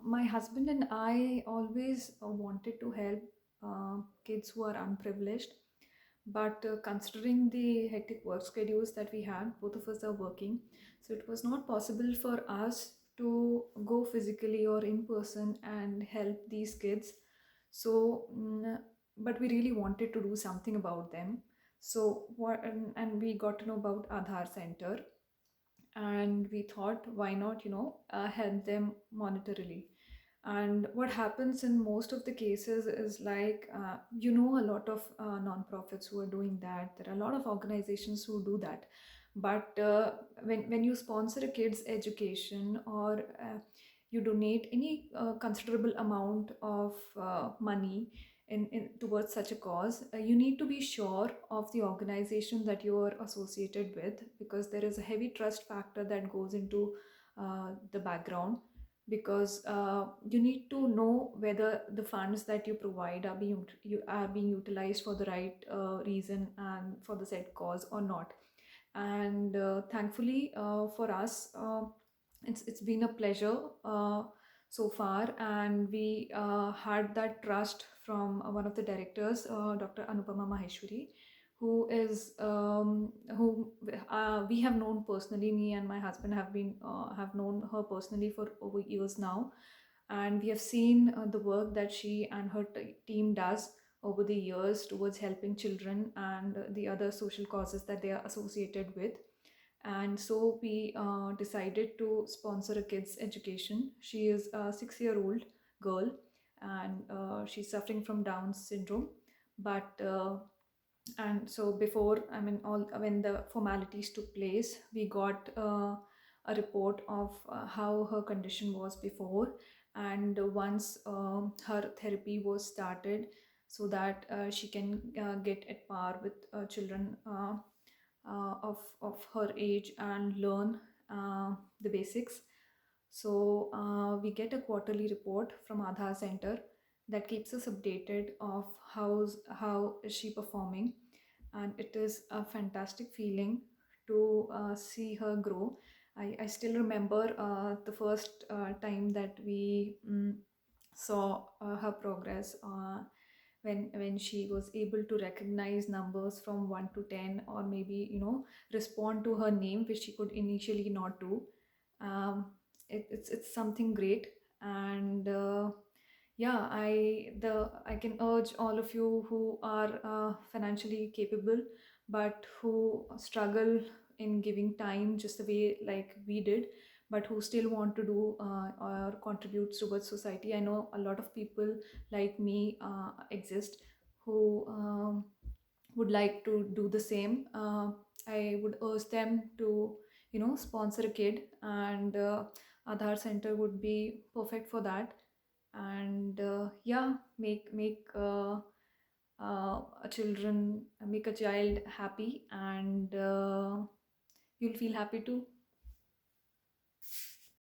My husband and I always wanted to help kids who are unprivileged, but considering the hectic work schedules that we had, both of us are working, so it was not possible for us to go physically or in person and help these kids. So, but we really wanted to do something about them. So, and we got to know about Aadhaar Center, and we thought, why not, help them monetarily. And what happens in most of the cases is like, a lot of nonprofits who are doing that. There are a lot of organizations who do that. But when you sponsor a kid's education, or you donate any considerable amount of money towards such a cause, you need to be sure of the organization that you are associated with, because there is a heavy trust factor that goes into the background, because you need to know whether the funds that you provide are being utilized for the right reason and for the said cause or not. And thankfully for us, it's been a pleasure so far, and we had that trust from one of the directors, Dr. Anupama Maheshwari, who we have known personally. Me and my husband have known her personally for over years now, and we have seen the work that she and her team does over the years towards helping children and the other social causes that they are associated with. And so we decided to sponsor a kid's education. She is a 6-year-old girl, and she's suffering from Down syndrome. But and so before, I mean, all when the formalities took place, we got a report of how her condition was before. And once her therapy was started, so that she can get at par with children of her age and learn the basics. So we get a quarterly report from Aadhaar Center that keeps us updated of how is she performing, and it is a fantastic feeling to see her grow. I still remember the first time that we saw her progress, when she was able to recognize numbers from 1 to 10, or maybe respond to her name, which she could initially not do. Um, it's something great. And yeah, I can urge all of you who are financially capable, but who struggle in giving time just the way like we did, but who still want to do or contribute towards society. I know a lot of people like me exist, who would like to do the same. I would urge them to sponsor a kid, and Aadhaar Center would be perfect for that. And yeah, make a child happy, and you'll feel happy too.